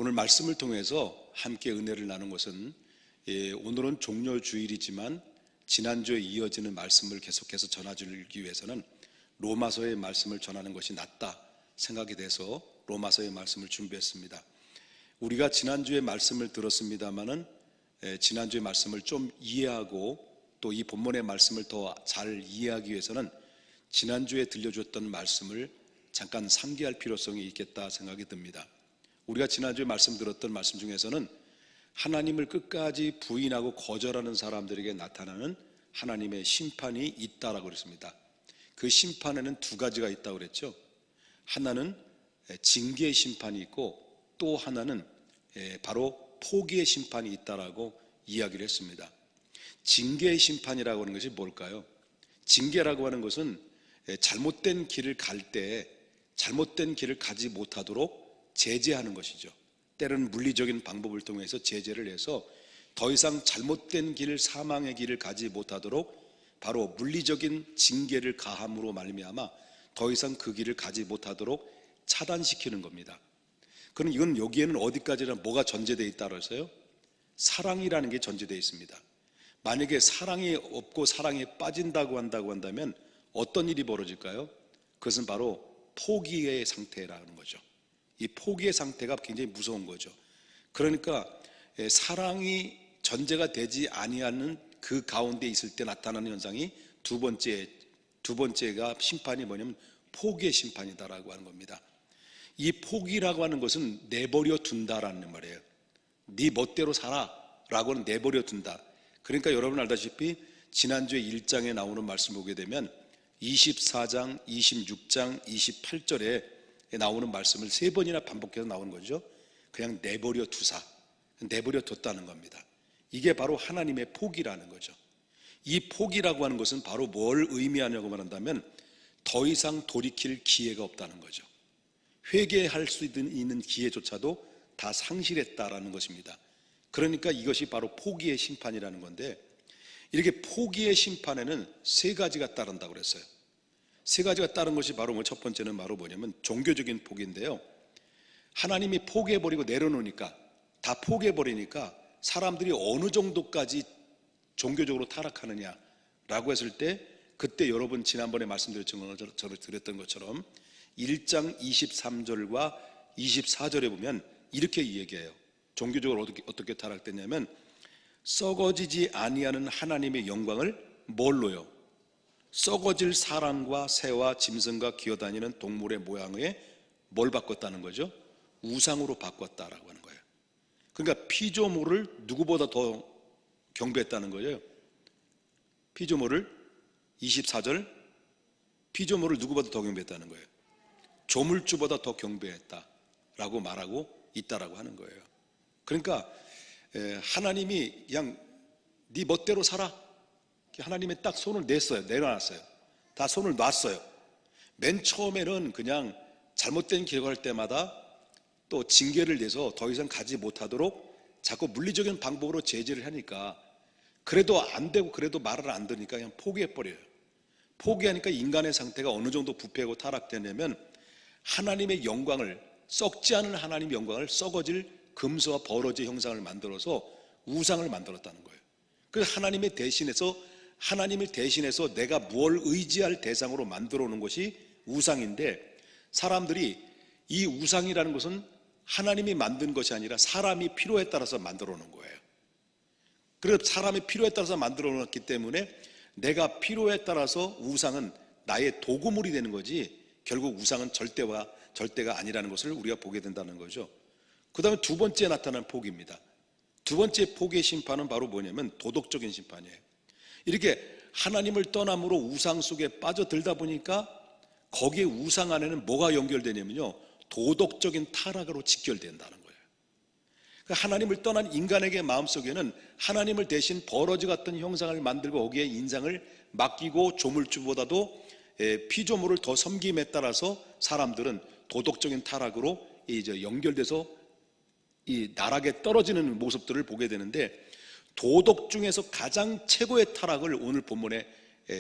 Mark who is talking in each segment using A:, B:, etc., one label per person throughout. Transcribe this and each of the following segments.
A: 오늘 말씀을 통해서 함께 은혜를 나눈 것은 오늘은 종료주일이지만 지난주에 이어지는 말씀을 계속해서 전해주기 위해서는 로마서의 말씀을 전하는 것이 낫다 생각이 돼서 로마서의 말씀을 준비했습니다. 우리가 지난주에 말씀을 들었습니다마는 지난주의 말씀을 좀 이해하고 또 이 본문의 말씀을 더 잘 이해하기 위해서는 지난주에 들려줬던 말씀을 잠깐 상기할 필요성이 있겠다 생각이 듭니다. 우리가 지난주에 말씀 들었던 말씀 중에서는 하나님을 끝까지 부인하고 거절하는 사람들에게 나타나는 하나님의 심판이 있다라고 그랬습니다. 그 심판에는 두 가지가 있다고 그랬죠. 하나는 징계의 심판이 있고 또 하나는 바로 포기의 심판이 있다라고 이야기를 했습니다. 징계의 심판이라고 하는 것이 뭘까요? 징계라고 하는 것은 잘못된 길을 갈 때 잘못된 길을 가지 못하도록 제재하는 것이죠. 때로는 물리적인 방법을 통해서 제재를 해서 더 이상 잘못된 길, 사망의 길을 가지 못하도록 바로 물리적인 징계를 가함으로 말미암아 더 이상 그 길을 가지 못하도록 차단시키는 겁니다. 그럼 이건 여기에는 어디까지나 뭐가 전제되어 있다고 해서요? 사랑이라는 게 전제되어 있습니다. 만약에 사랑이 없고 사랑에 빠진다고 한다면 어떤 일이 벌어질까요? 그것은 바로 포기의 상태라는 거죠. 이 포기의 상태가 굉장히 무서운 거죠. 그러니까 사랑이 전제가 되지 아니하는 그 가운데 있을 때 나타나는 현상이 두 번째가 심판이 뭐냐면 포기의 심판이다라고 하는 겁니다. 이 포기라고 하는 것은 내버려 둔다라는 말이에요. 네 멋대로 살아 라고는 내버려 둔다. 그러니까 여러분 알다시피 지난주에 1장에 나오는 말씀 보게 되면 24장, 26장, 28절에 나오는 말씀을 세 번이나 반복해서 나오는 거죠. 그냥 내버려 두사, 내버려 뒀다는 겁니다. 이게 바로 하나님의 포기라는 거죠. 이 포기라고 하는 것은 바로 뭘 의미하냐고 말한다면 더 이상 돌이킬 기회가 없다는 거죠. 회개할 수 있는 기회조차도 다 상실했다라는 것입니다. 그러니까 이것이 바로 포기의 심판이라는 건데, 이렇게 포기의 심판에는 세 가지가 따른다고 그랬어요. 세 가지가 따른 것이 바로 첫 번째는 바로 뭐냐면 종교적인 포기인데요. 하나님이 포기해버리고 내려놓으니까, 다 포기해버리니까 사람들이 어느 정도까지 종교적으로 타락하느냐라고 했을 때, 그때 여러분 지난번에 말씀드렸던 것처럼 1장 23절과 24절에 보면 이렇게 얘기해요. 종교적으로 어떻게 타락됐냐면 썩어지지 아니하는 하나님의 영광을 뭘로요? 썩어질 사람과 새와 짐승과 기어다니는 동물의 모양에 뭘 바꿨다는 거죠? 우상으로 바꿨다라고 하는 거예요. 그러니까 피조물을 누구보다 더 경배했다는 거예요. 피조물을 24절 피조물을 누구보다 더 경배했다는 거예요. 조물주보다 더 경배했다라고 말하고 있다라고 하는 거예요. 그러니까 하나님이 그냥 네 멋대로 살아. 하나님이 딱 손을 내려놨어요. 다 손을 놨어요. 맨 처음에는 그냥 잘못된 길을 갈 때마다 또 징계를 내서 더 이상 가지 못하도록 자꾸 물리적인 방법으로 제재를 하니까 그래도 안 되고 그래도 말을 안 들으니까 그냥 포기해버려요. 포기하니까 인간의 상태가 어느 정도 부패하고 타락되냐면 하나님의 영광을, 썩지 않은 하나님의 영광을 썩어질 금수와 버러지 형상을 만들어서 우상을 만들었다는 거예요. 그래서 하나님을 대신해서 내가 뭘 의지할 대상으로 만들어 놓은 것이 우상인데, 사람들이 이 우상이라는 것은 하나님이 만든 것이 아니라 사람이 필요에 따라서 만들어 놓은 거예요. 그래서 사람이 필요에 따라서 만들어 놓았기 때문에 내가 필요에 따라서 우상은 나의 도구물이 되는 거지, 결국 우상은 절대가 아니라는 것을 우리가 보게 된다는 거죠. 그 다음에 두 번째 나타난 포기입니다. 두 번째 포기의 심판은 바로 뭐냐면 도덕적인 심판이에요. 이렇게 하나님을 떠남으로 우상 속에 빠져들다 보니까 거기에 우상 안에는 뭐가 연결되냐면요, 도덕적인 타락으로 직결된다는 거예요. 그러니까 하나님을 떠난 인간에게 마음속에는 하나님을 대신 버러지 같은 형상을 만들고 거기에 인상을 맡기고 조물주보다도 피조물을 더 섬김에 따라서 사람들은 도덕적인 타락으로 이제 연결돼서 이 나락에 떨어지는 모습들을 보게 되는데, 도덕 중에서 가장 최고의 타락을 오늘 본문에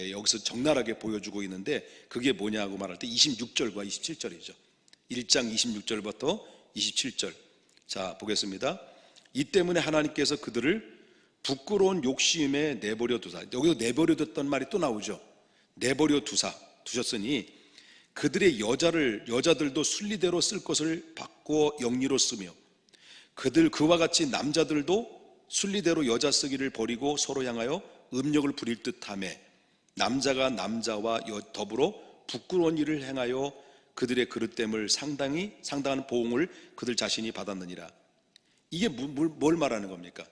A: 여기서 적나라하게 보여주고 있는데, 그게 뭐냐고 말할 때 26절과 27절이죠. 1장 26절부터 27절. 자, 보겠습니다. 이 때문에 하나님께서 그들을 부끄러운 욕심에 내버려 두사. 여기서 내버려 뒀던 말이 또 나오죠. 내버려 두셨으니 그들의 여자들도 순리대로 쓸 것을 바꾸어 영리로 쓰며 그와 같이 남자들도 순리대로 여자 쓰기를 버리고 서로 향하여 음욕을 부릴 듯하며 남자가 남자와 더불어 부끄러운 일을 행하여 그들의 그릇됨을 상당한 보응을 그들 자신이 받았느니라. 이게 뭘 말하는 겁니까?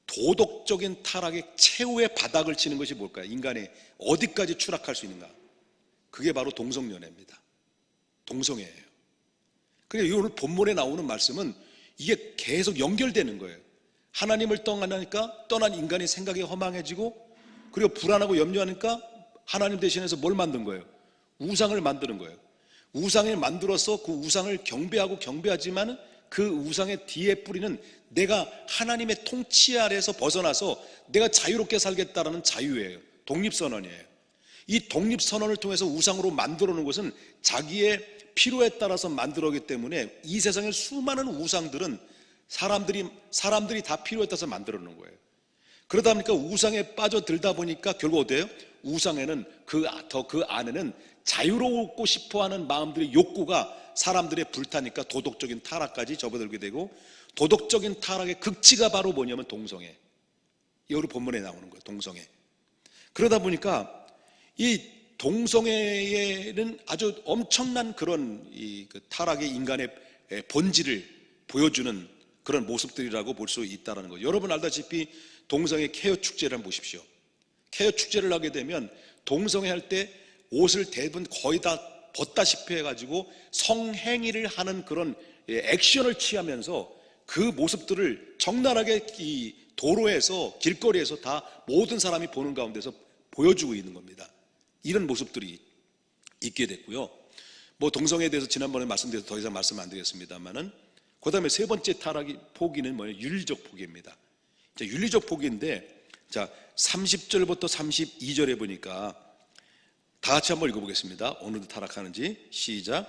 A: 도덕적인 타락의 최후의 바닥을 치는 것이 뭘까요? 인간이 어디까지 추락할 수 있는가? 그게 바로 동성연애입니다. 동성애예요. 그러니까 오늘 본문에 나오는 말씀은 이게 계속 연결되는 거예요. 하나님을 떠난 인간의 생각이 허망해지고 그리고 불안하고 염려하니까 하나님 대신해서 뭘 만든 거예요? 우상을 만드는 거예요. 우상을 만들어서 그 우상을 경배하지만 그 우상의 뒤에 뿌리는 내가 하나님의 통치 아래에서 벗어나서 내가 자유롭게 살겠다라는 자유예요. 독립선언이에요. 이 독립선언을 통해서 우상으로 만들어 놓은 것은 자기의 필요에 따라서 만들어오기 때문에 이 세상의 수많은 우상들은 사람들이 다 필요에 따라서 만들어 놓은 거예요. 그러다 보니까 우상에 빠져들다 보니까 결국 어때요? 우상에는 그 안에는 자유롭고 싶어하는 마음들의 욕구가 사람들의 불타니까 도덕적인 타락까지 접어들게 되고 도덕적인 타락의 극치가 바로 뭐냐면 동성애. 여기 본문에 나오는 거예요. 동성애. 그러다 보니까 이 동성애에는 아주 엄청난 그런 그 타락의 인간의 본질을 보여주는 그런 모습들이라고 볼 수 있다는 거예요. 여러분 알다시피 동성애 케어 축제를 한번 보십시오. 케어 축제를 하게 되면 동성애 할 때 옷을 대부분 거의 다 벗다시피 해가지고 성행위를 하는 그런 액션을 취하면서 그 모습들을 적나라하게 이 도로에서 길거리에서 다 모든 사람이 보는 가운데서 보여주고 있는 겁니다. 이런 모습들이 있게 됐고요. 뭐 동성애에 대해서 지난번에 말씀드려서 더 이상 말씀 안 드리겠습니다만은 그 다음에 세 번째 포기는 뭐예요? 윤리적 포기입니다. 자, 윤리적 포기인데 자 30절부터 32절에 보니까 다 같이 한번 읽어보겠습니다. 어느덧 타락하는지. 시작.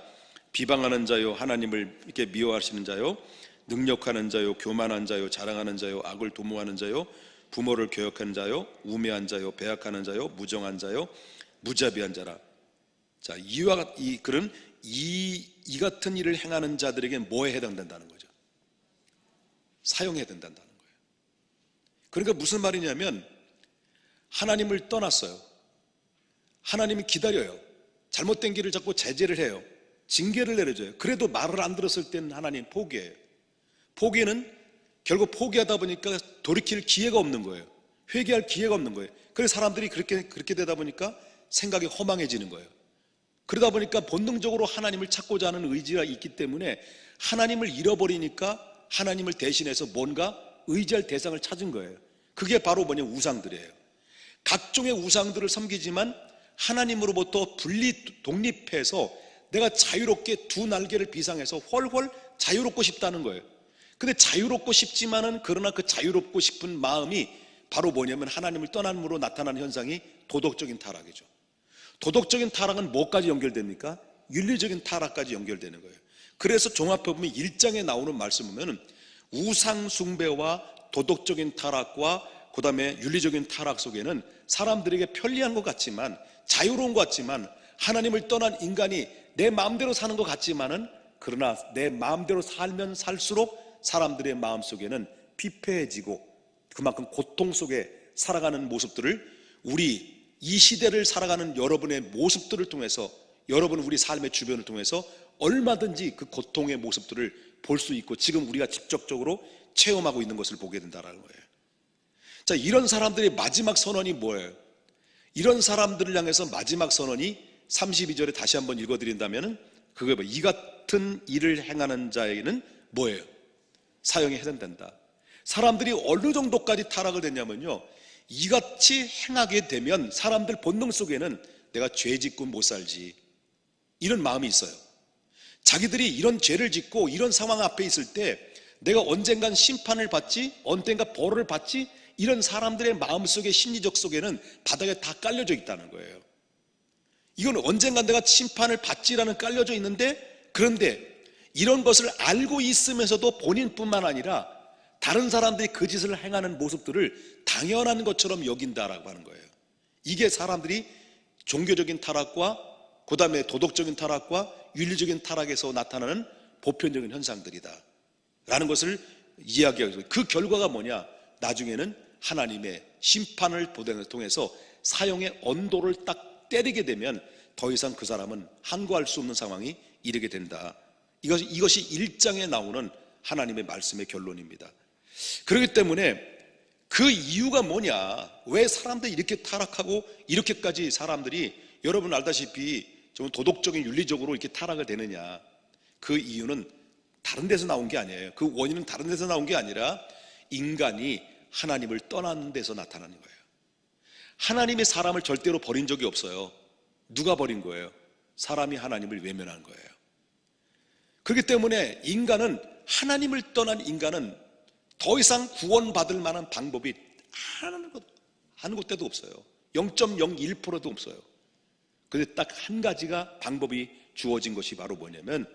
A: 비방하는 자요, 하나님을 이렇게 미워하시는 자요, 능력하는 자요, 교만한 자요, 자랑하는 자요, 악을 도모하는 자요, 부모를 교역하는 자요, 우매한 자요, 배약하는 자요, 무정한 자요, 무자비한 자라. 자, 그런 이 같은 일을 행하는 자들에게 뭐에 해당된다는 거죠? 사용해야 된다는 거예요. 그러니까 무슨 말이냐면 하나님을 떠났어요. 하나님이 기다려요. 잘못된 길을 잡고 제재를 해요. 징계를 내려줘요. 그래도 말을 안 들었을 때는 하나님 포기해요. 포기는 결국 포기하다 보니까 돌이킬 기회가 없는 거예요. 회개할 기회가 없는 거예요. 그래서 사람들이 그렇게 되다 보니까 생각이 허망해지는 거예요. 그러다 보니까 본능적으로 하나님을 찾고자 하는 의지가 있기 때문에 하나님을 잃어버리니까 하나님을 대신해서 뭔가 의지할 대상을 찾은 거예요. 그게 바로 우상들이에요. 각종의 우상들을 섬기지만 하나님으로부터 독립해서 내가 자유롭게 두 날개를 비상해서 훨훨 자유롭고 싶다는 거예요. 근데 자유롭고 싶지만은 그러나 그 자유롭고 싶은 마음이 바로 뭐냐면 하나님을 떠남으로 나타나는 현상이 도덕적인 타락이죠. 도덕적인 타락은 뭐까지 연결됩니까? 윤리적인 타락까지 연결되는 거예요. 그래서 종합해보면 1장에 나오는 말씀 보면 우상 숭배와 도덕적인 타락과 그 다음에 윤리적인 타락 속에는 사람들에게 편리한 것 같지만 자유로운 것 같지만 하나님을 떠난 인간이 내 마음대로 사는 것 같지만은 그러나 내 마음대로 살면 살수록 사람들의 마음속에는 피폐해지고 그만큼 고통 속에 살아가는 모습들을 우리 이 시대를 살아가는 여러분의 모습들을 통해서 여러분 우리 삶의 주변을 통해서 얼마든지 그 고통의 모습들을 볼 수 있고 지금 우리가 직접적으로 체험하고 있는 것을 보게 된다는 거예요. 자, 이런 사람들의 마지막 선언이 뭐예요? 이런 사람들을 향해서 마지막 선언이 32절에 다시 한번 읽어드린다면 그게 뭐 이 같은 일을 행하는 자에게는 뭐예요? 사형에 해당된다. 사람들이 어느 정도까지 타락을 됐냐면요, 이같이 행하게 되면 사람들 본능 속에는 내가 죄 짓고 못 살지 이런 마음이 있어요. 자기들이 이런 죄를 짓고 이런 상황 앞에 있을 때 내가 언젠간 심판을 받지, 언젠가 벌을 받지, 이런 사람들의 마음속에 심리적 속에는 바닥에 다 깔려져 있다는 거예요. 이건 언젠간 내가 심판을 받지라는 깔려져 있는데, 그런데 이런 것을 알고 있으면서도 본인뿐만 아니라 다른 사람들이 그 짓을 행하는 모습들을 당연한 것처럼 여긴다라고 하는 거예요. 이게 사람들이 종교적인 타락과 그 다음에 도덕적인 타락과 윤리적인 타락에서 나타나는 보편적인 현상들이다 라는 것을 이야기하고, 그 결과가 뭐냐? 나중에는 하나님의 심판을 통해서 사형의 언도를 딱 때리게 되면 더 이상 그 사람은 항거할 수 없는 상황이 이르게 된다. 이것이 1장에 나오는 하나님의 말씀의 결론입니다. 그렇기 때문에 그 이유가 뭐냐? 왜 사람들이 이렇게 타락하고 이렇게까지 사람들이, 여러분 알다시피 좀 도덕적인 윤리적으로 이렇게 타락을 되느냐? 그 이유는 다른 데서 나온 게 아니에요. 그 원인은 다른 데서 나온 게 아니라 인간이 하나님을 떠난 데서 나타나는 거예요. 하나님이 사람을 절대로 버린 적이 없어요. 누가 버린 거예요? 사람이 하나님을 외면한 거예요. 그렇기 때문에 인간은, 하나님을 떠난 인간은 더 이상 구원받을 만한 방법이 한 곳에도 없어요. 0.01%도 없어요. 그런데 딱 한 가지가 방법이 주어진 것이 바로 뭐냐면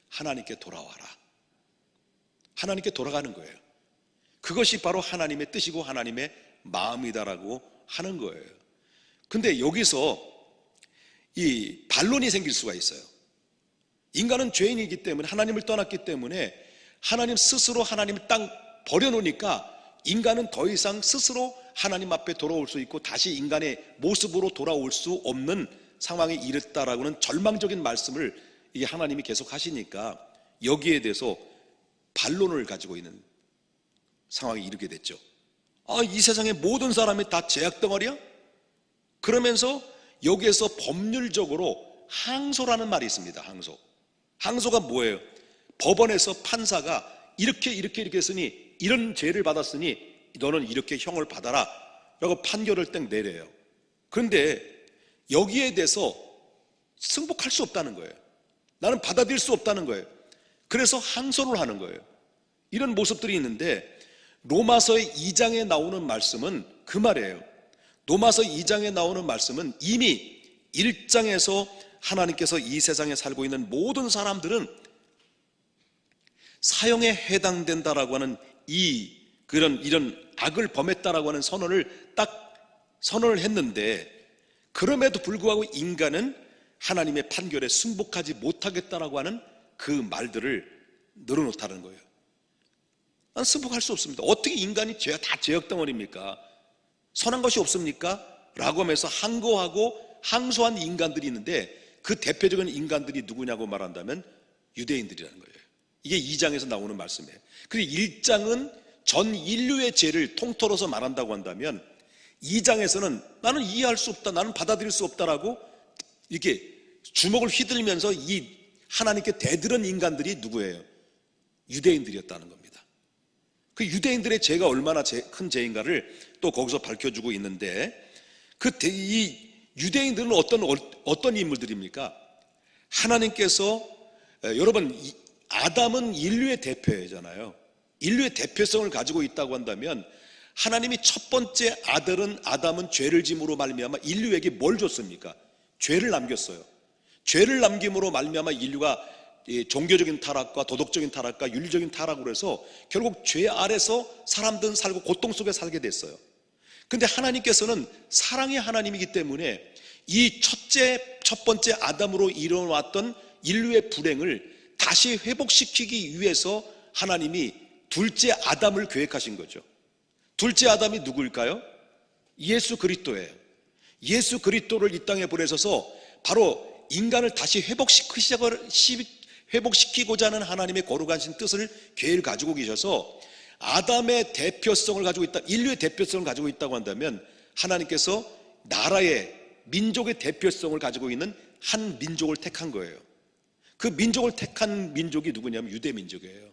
A: 하나님께 돌아와라. 하나님께 돌아가는 거예요. 그것이 바로 하나님의 뜻이고 하나님의 마음이다라고 하는 거예요. 근데 여기서 이 반론이 생길 수가 있어요. 인간은 죄인이기 때문에, 하나님을 떠났기 때문에 하나님 스스로 하나님을 딱 버려놓으니까 인간은 더 이상 스스로 하나님 앞에 돌아올 수 있고 다시 인간의 모습으로 돌아올 수 없는 상황에 이르렀다라고는 절망적인 말씀을 이게 하나님이 계속 하시니까 여기에 대해서 반론을 가지고 있는 상황에 이르게 됐죠. 이 세상의 모든 사람이 다 죄악 덩어리야? 그러면서 여기에서 법률적으로 항소라는 말이 있습니다. 항소가 뭐예요? 법원에서 판사가 이렇게 했으니, 이런 죄를 받았으니 너는 이렇게 형을 받아라 라고 판결을 딱 내려요. 그런데 여기에 대해서 승복할 수 없다는 거예요. 나는 받아들일 수 없다는 거예요. 그래서 항소를 하는 거예요. 이런 모습들이 있는데 로마서의 2장에 나오는 말씀은 그 말이에요. 로마서 2장에 나오는 말씀은 이미 1장에서 하나님께서 이 세상에 살고 있는 모든 사람들은 사형에 해당된다라고 하는 이런 악을 범했다라고 하는 선언을 했는데, 그럼에도 불구하고 인간은 하나님의 판결에 승복하지 못하겠다라고 하는 그 말들을 늘어놓다는 거예요. 난 승복할 수 없습니다. 어떻게 인간이 다 죄악 덩어리입니까? 선한 것이 없습니까? 라고 하면서 항거하고 항소한 인간들이 있는데, 그 대표적인 인간들이 누구냐고 말한다면 유대인들이라는 거예요. 이게 2장에서 나오는 말씀이에요. 그리고 1장은 전 인류의 죄를 통틀어서 말한다고 한다면 2장에서는 나는 이해할 수 없다, 나는 받아들일 수 없다라고 이렇게 주먹을 휘둘면서 이 하나님께 대들은 인간들이 누구예요? 유대인들이었다는 겁니다. 그 유대인들의 죄가 얼마나 큰 죄인가를 또 거기서 밝혀주고 있는데, 이 유대인들은 어떤 인물들입니까? 하나님께서, 여러분, 아담은 인류의 대표잖아요. 인류의 대표성을 가지고 있다고 한다면 하나님이 첫 번째 아담은 죄를 짐으로 말미암아 인류에게 뭘 줬습니까? 죄를 남겼어요. 죄를 남김으로 말미암아 인류가 종교적인 타락과 도덕적인 타락과 윤리적인 타락으로 해서 결국 죄 아래서 사람들은 살고 고통 속에 살게 됐어요. 근데 하나님께서는 사랑의 하나님이기 때문에 이 첫 번째 아담으로 일어났던 인류의 불행을 다시 회복시키기 위해서 하나님이 둘째 아담을 계획하신 거죠. 둘째 아담이 누구일까요? 예수 그리스도예요. 예수 그리스도를 이 땅에 보내셔서 바로 인간을 다시 회복시키고자 하는 하나님의 거룩하신 뜻을 계획을 가지고 계셔서 아담의 대표성을 가지고 있다, 인류의 대표성을 가지고 있다고 한다면 하나님께서 나라의 민족의 대표성을 가지고 있는 한 민족을 택한 거예요. 그 민족을 택한 민족이 누구냐면 유대 민족이에요.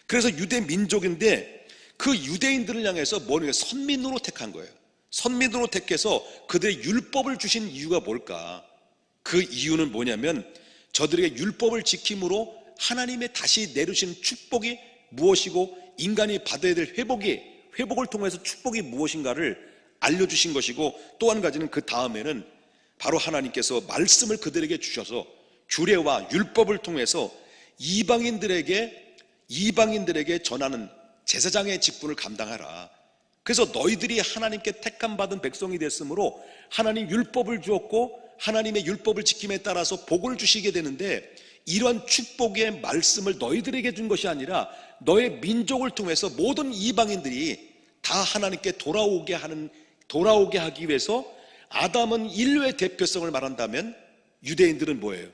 A: 그래서 유대 민족인데 그 유대인들을 향해서 선민으로 택한 거예요. 선민으로 택해서 그들의 율법을 주신 이유가 뭘까? 그 이유는 뭐냐면 저들에게 율법을 지킴으로 하나님의 다시 내리신 축복이 무엇이고 인간이 받아야 될 회복을 통해서 축복이 무엇인가를 알려주신 것이고, 또 한 가지는 그 다음에는 바로 하나님께서 말씀을 그들에게 주셔서 규례와 율법을 통해서 이방인들에게 전하는 제사장의 직분을 감당하라. 그래서 너희들이 하나님께 택함 받은 백성이 됐으므로 하나님 율법을 주었고 하나님의 율법을 지킴에 따라서 복을 주시게 되는데, 이런 축복의 말씀을 너희들에게 준 것이 아니라 너의 민족을 통해서 모든 이방인들이 다 하나님께 돌아오게 하기 위해서, 아담은 인류의 대표성을 말한다면 유대인들은 뭐예요?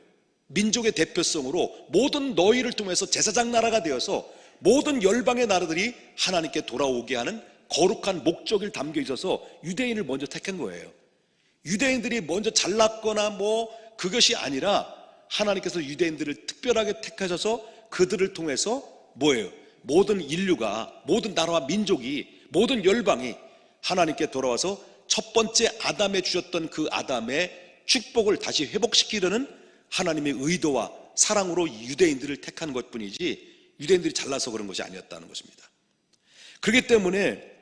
A: 민족의 대표성으로 모든 너희를 통해서 제사장 나라가 되어서 모든 열방의 나라들이 하나님께 돌아오게 하는 거룩한 목적이 담겨 있어서 유대인을 먼저 택한 거예요. 유대인들이 먼저 잘났거나 그것이 아니라 하나님께서 유대인들을 특별하게 택하셔서 그들을 통해서 뭐예요? 모든 인류가, 모든 나라와 민족이, 모든 열방이 하나님께 돌아와서 첫 번째 아담에 주셨던 그 아담의 축복을 다시 회복시키려는 하나님의 의도와 사랑으로 유대인들을 택한 것뿐이지 유대인들이 잘나서 그런 것이 아니었다는 것입니다. 그렇기 때문에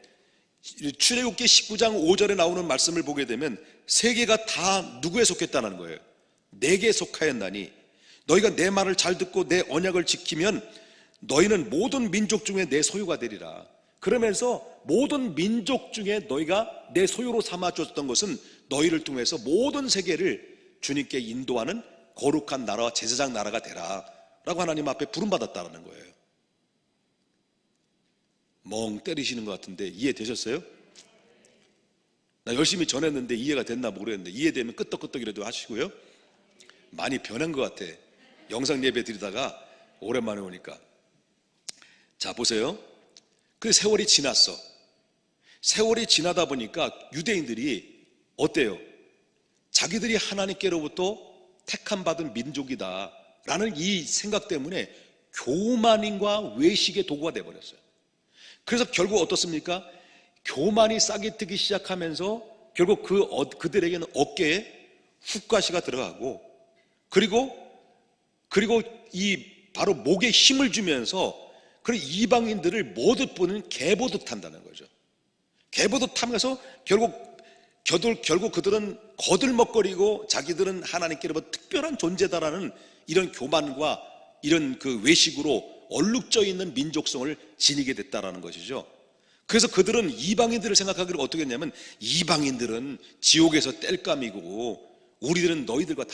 A: 출애굽기 19장 5절에 나오는 말씀을 보게 되면 세계가 다 누구에 속했다는 거예요? 내게 속하였나니 너희가 내 말을 잘 듣고 내 언약을 지키면 너희는 모든 민족 중에 내 소유가 되리라. 그러면서 모든 민족 중에 너희가 내 소유로 삼아줬던 것은 너희를 통해서 모든 세계를 주님께 인도하는 거룩한 나라와 제사장 나라가 되라 라고 하나님 앞에 부름받았다는 거예요. 멍 때리시는 것 같은데 이해되셨어요? 나 열심히 전했는데 이해가 됐나 모르겠는데, 이해되면 끄떡끄떡이라도 하시고요. 많이 변한 것 같아. 영상 예배 드리다가 오랜만에 오니까. 자, 보세요. 그 세월이 지났어. 세월이 지나다 보니까 유대인들이 어때요? 자기들이 하나님께로부터 택함 받은 민족이다 라는 이 생각 때문에 교만인과 외식의 도구가 되어버렸어요. 그래서 결국 어떻습니까? 교만이 싹이 트기 시작하면서 결국 그들에게는 어깨에 훅가시가 들어가고, 그리고 이 바로 목에 힘을 주면서 그 이방인들을 모두 보는 개보듯 한다는 거죠. 개보듯 하면서 결국 그들은 거들먹거리고 자기들은 하나님께로부터 특별한 존재다라는 이런 교만과 이런 그 외식으로 얼룩져 있는 민족성을 지니게 됐다라는 것이죠. 그래서 그들은 이방인들을 생각하기를 어떻게 했냐면, 이방인들은 지옥에서 땔감이고 우리들은 너희들과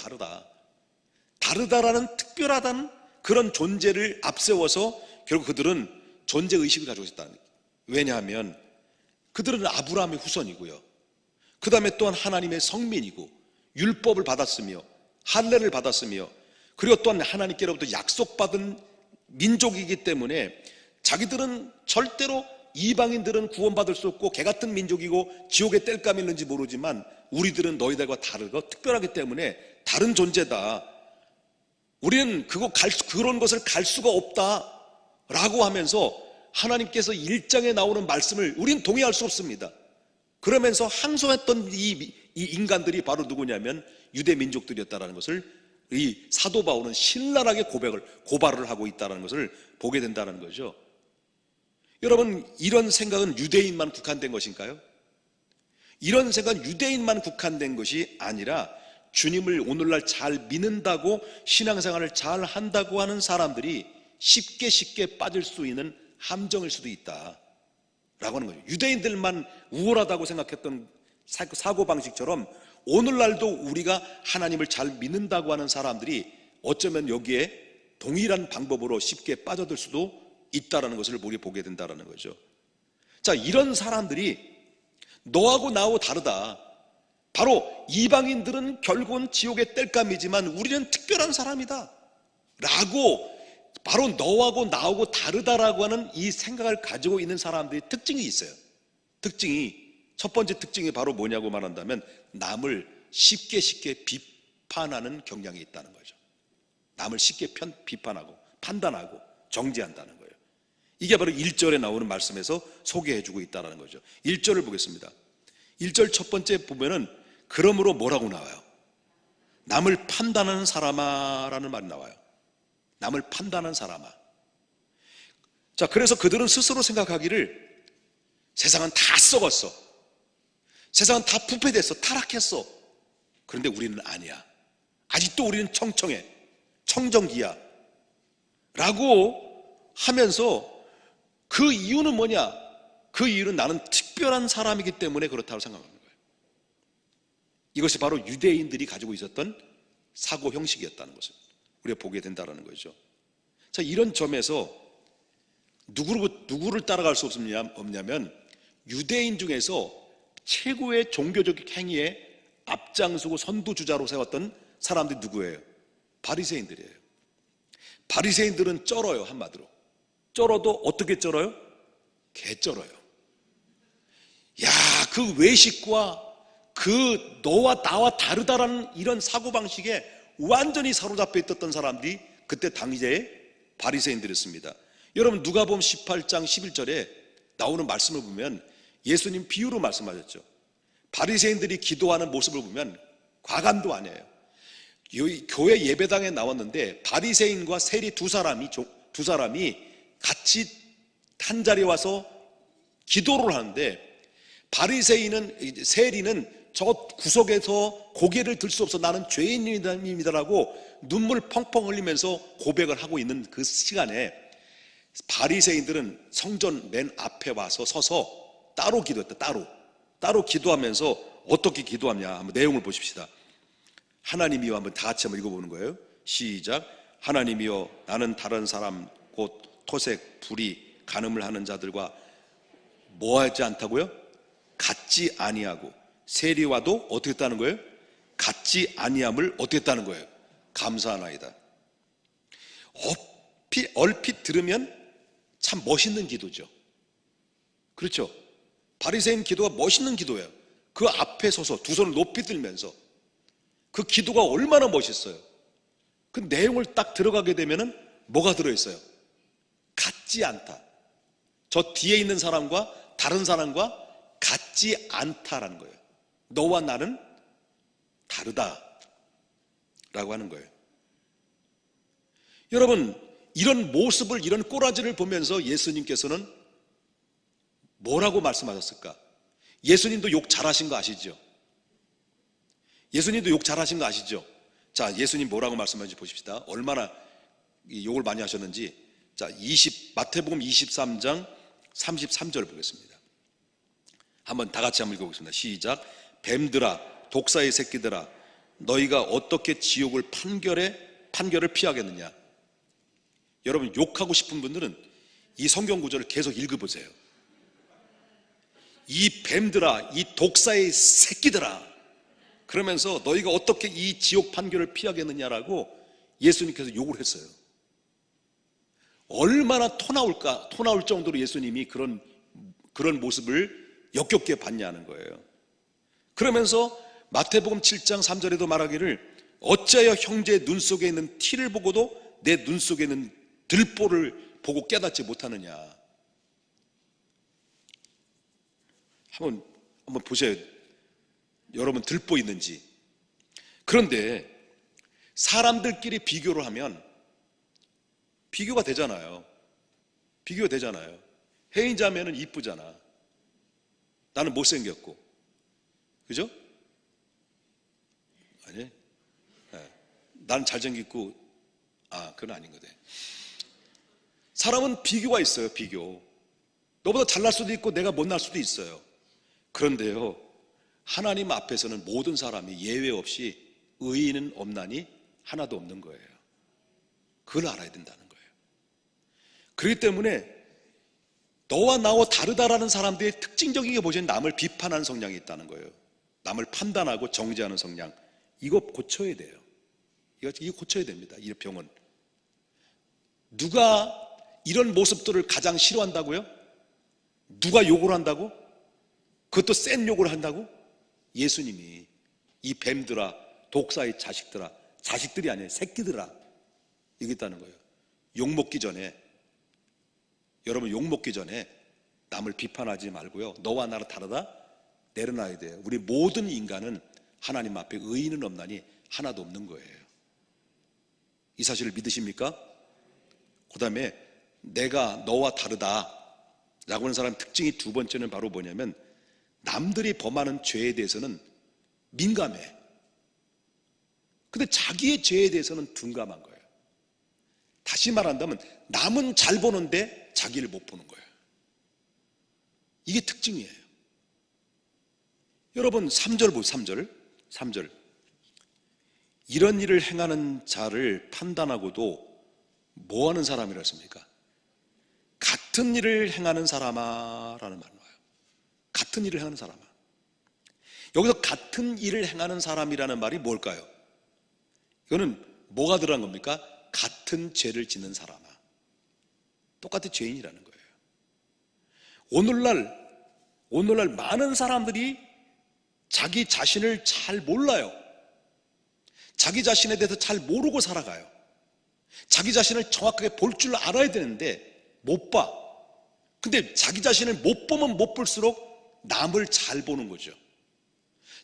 A: 다르다라는 특별하다는 그런 존재를 앞세워서 결국 그들은 존재의식을 가지고 있었다는 거예요. 왜냐하면 그들은 아브라함의 후손이고요, 그 다음에 또한 하나님의 성민이고 율법을 받았으며 할례를 받았으며, 그리고 또한 하나님께로부터 약속받은 민족이기 때문에 자기들은 절대로, 이방인들은 구원받을 수 없고 개같은 민족이고 지옥에 땔감이 있는지 모르지만 우리들은 너희들과 다르고 특별하기 때문에 다른 존재다, 우리는 그런 것을 갈 수가 없다 라고 하면서 하나님께서 1장에 나오는 말씀을 우리는 동의할 수 없습니다. 그러면서 항소했던 이 인간들이 바로 누구냐면 유대 민족들이었다는 것을 이 사도 바울은 신랄하게 고발을 하고 있다는 것을 보게 된다는 거죠. 여러분, 이런 생각은 유대인만 국한된 것인가요? 이런 생각은 유대인만 국한된 것이 아니라 주님을 오늘날 잘 믿는다고 신앙생활을 잘 한다고 하는 사람들이 쉽게 빠질 수 있는 함정일 수도 있다 라고 하는 거죠. 유대인들만 우월하다고 생각했던 사고방식처럼 오늘날도 우리가 하나님을 잘 믿는다고 하는 사람들이 어쩌면 여기에 동일한 방법으로 쉽게 빠져들 수도 있다는 것을 우리 보게 된다는 거죠. 자, 이런 사람들이 너하고 나하고 다르다, 바로 이방인들은 결국은 지옥의 땔감이지만 우리는 특별한 사람이다 라고, 바로 너하고 나하고 다르다라고 하는 이 생각을 가지고 있는 사람들이 특징이 있어요. 첫 번째 특징이 바로 뭐냐고 말한다면 남을 쉽게 비판하는 경향이 있다는 거죠. 남을 쉽게 비판하고 판단하고 정죄한다는 거예요. 이게 바로 1절에 나오는 말씀에서 소개해주고 있다는 거죠. 1절을 보겠습니다. 1절 첫 번째 보면은 그러므로 뭐라고 나와요? 남을 판단하는 사람아 라는 말이 나와요. 남을 판단하는 사람아. 자, 그래서 그들은 스스로 생각하기를 세상은 다 썩었어, 세상은 다 부패됐어, 타락했어. 그런데 우리는 아니야. 아직도 우리는 청정해, 청정기야. 라고 하면서 그 이유는 뭐냐? 그 이유는 나는 특별한 사람이기 때문에 그렇다고 생각하는 거예요. 이것이 바로 유대인들이 가지고 있었던 사고 형식이었다는 것을 우리가 보게 된다는 거죠. 자, 이런 점에서 누구를 따라갈 수 없냐면 유대인 중에서 최고의 종교적 행위에 앞장서고 선두주자로 세웠던 사람들이 누구예요? 바리새인들이에요. 바리새인들은 쩔어요. 한마디로 쩔어도 어떻게 쩔어요? 개쩔어요. 야, 그 외식과 그 너와 나와 다르다라는 이런 사고방식에 완전히 사로잡혀 있었던 사람들이 그때 당시에 바리새인들이었습니다. 여러분 누가복음 18장 11절에 나오는 말씀을 보면 예수님 비유로 말씀하셨죠. 바리새인들이 기도하는 모습을 보면 과감도 아니에요. 교회 예배당에 나왔는데 바리새인과 세리 두 사람이 같이 한 자리에 와서 기도를 하는데 세리는 저 구석에서 고개를 들 수 없어 나는 죄인입니다라고 눈물 펑펑 흘리면서 고백을 하고 있는 그 시간에 바리새인들은 성전 맨 앞에 와서 서서 따로 기도했다. 따로 기도하면서 어떻게 기도하냐 한번 내용을 보십시다. 하나님이여, 한번 다 같이 한번 읽어보는 거예요. 시작. 하나님이여, 나는 다른 사람 곧 토색, 불의, 간음을 하는 자들과 뭐하지 않다고요? 같지 아니하고 세리와도 어떻게 했다는 거예요? 같지 아니함을 어떻게 했다는 거예요? 감사하나이다. 얼핏 들으면 참 멋있는 기도죠. 그렇죠? 바리새인 기도가 멋있는 기도예요. 그 앞에 서서 두 손을 높이 들면서 그 기도가 얼마나 멋있어요. 그 내용을 딱 들어가게 되면은 뭐가 들어있어요? 같지 않다. 저 뒤에 있는 사람과 다른 사람과 같지 않다라는 거예요. 너와 나는 다르다 라고 하는 거예요. 여러분, 이런 모습을, 이런 꼬라지를 보면서 예수님께서는 뭐라고 말씀하셨을까? 예수님도 욕 잘하신 거 아시죠? 예수님도 욕 잘하신 거 아시죠? 자, 예수님 뭐라고 말씀하셨는지 보십시다. 얼마나 욕을 많이 하셨는지. 자, 마태복음 23장 33절 보겠습니다. 한번 다 같이 한번 읽어보겠습니다. 시작. 뱀들아, 독사의 새끼들아, 너희가 어떻게 지옥을 판결을 피하겠느냐? 여러분, 욕하고 싶은 분들은 이 성경 구절을 계속 읽어보세요. 이 뱀들아, 이 독사의 새끼들아, 그러면서 너희가 어떻게 이 지옥 판결을 피하겠느냐라고 예수님께서 욕을 했어요. 얼마나 토 나올 정도로 예수님이 그런 모습을 역겹게 봤냐는 거예요. 그러면서 마태복음 7장 3절에도 말하기를 어찌하여 형제의 눈 속에 있는 티를 보고도 내 눈 속에 있는 들보를 보고 깨닫지 못하느냐. 한번 보세요. 여러분 들보 있는지. 그런데 사람들끼리 비교를 하면 비교가 되잖아요. 혜인 자매는 이쁘잖아. 나는 못생겼고. 그죠? 아니? 네. 나는 잘생겼고. 그건 아닌 거네. 사람은 비교가 있어요. 비교. 너보다 잘날 수도 있고 내가 못날 수도 있어요. 그런데요, 하나님 앞에서는 모든 사람이 예외 없이 의인은 없나니 하나도 없는 거예요. 그걸 알아야 된다는 거예요. 그렇기 때문에 너와 나와 다르다라는 사람들의 특징적인 게 뭐죠? 남을 비판하는 성향이 있다는 거예요. 남을 판단하고 정죄하는 성향. 이거 고쳐야 돼요. 이거 고쳐야 됩니다. 이 병은. 누가 이런 모습들을 가장 싫어한다고요? 누가 욕을 한다고? 그것도 센 욕을 한다고? 예수님이. 이 뱀들아, 독사의 자식들아, 자식들이 아니에요, 새끼들아, 얘기했다는 거예요. 욕먹기 전에, 여러분 욕먹기 전에 남을 비판하지 말고요, 너와 나랑 다르다? 내려놔야 돼요. 우리 모든 인간은 하나님 앞에 의인은 없나니 하나도 없는 거예요. 이 사실을 믿으십니까? 그 다음에 내가 너와 다르다 라고 하는 사람 특징이 두 번째는 바로 뭐냐면 남들이 범하는 죄에 대해서는 민감해. 근데 자기의 죄에 대해서는 둔감한 거예요. 다시 말한다면 남은 잘 보는데 자기를 못 보는 거예요. 이게 특징이에요. 여러분 3절 보세요. 3절. 이런 일을 행하는 자를 판단하고도 뭐 하는 사람이라 했습니까? 같은 일을 행하는 사람아 라는 말이 나와요. 같은 일을 행하는 사람아. 여기서 같은 일을 행하는 사람이라는 말이 뭘까요? 이거는 뭐가 들어간 겁니까? 같은 죄를 짓는 사람아. 똑같은 죄인이라는 거예요. 오늘날 많은 사람들이 자기 자신을 잘 몰라요. 자기 자신에 대해서 잘 모르고 살아가요. 자기 자신을 정확하게 볼 줄 알아야 되는데 못 봐. 근데 자기 자신을 못 보면 못 볼수록 남을 잘 보는 거죠.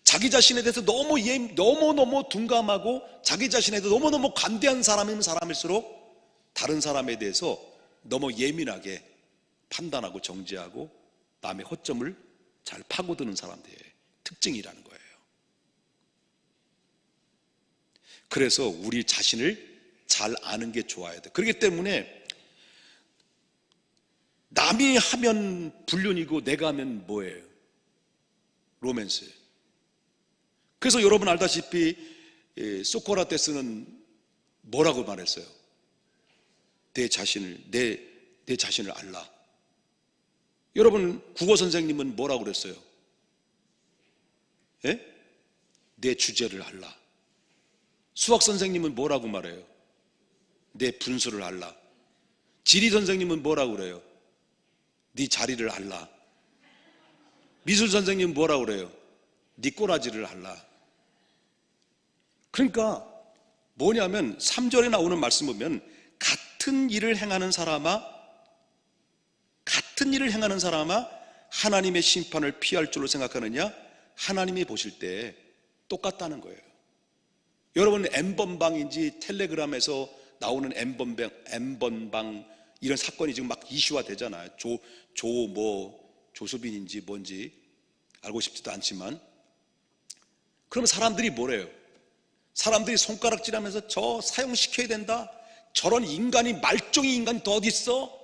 A: 자기 자신에 대해서 너무너무 둔감하고 자기 자신에 대해서 너무너무 관대한 사람이면 사람일수록 다른 사람에 대해서 너무 예민하게 판단하고 정죄하고 남의 허점을 잘 파고드는 사람들의 특징이라는 거예요. 그래서 우리 자신을 잘 아는 게 좋아야 돼. 그렇기 때문에 남이 하면 불륜이고 내가 하면 뭐예요? 로맨스예요. 그래서 여러분 알다시피 소크라테스는 뭐라고 말했어요? 내 자신을 알라. 여러분 국어 선생님은 뭐라고 그랬어요? 예? 내 주제를 알라. 수학 선생님은 뭐라고 말해요? 내 분수를 알라. 지리 선생님은 뭐라고 그래요? 네 자리를 알라. 미술 선생님은 뭐라고 그래요? 네 꼬라지를 알라. 그러니까 뭐냐면 3절에 나오는 말씀 보면 같은 일을 행하는 사람아 하나님의 심판을 피할 줄로 생각하느냐? 하나님이 보실 때 똑같다는 거예요. 여러분 N번방인지 텔레그램에서 나오는 N번방 이런 사건이 지금 막 이슈화 되잖아요. 조수빈인지 뭔지 알고 싶지도 않지만, 그러면 사람들이 뭐래요? 사람들이 손가락질하면서 저 사형시켜야 된다. 저런 인간이, 말종이 인간이 더 어디 있어?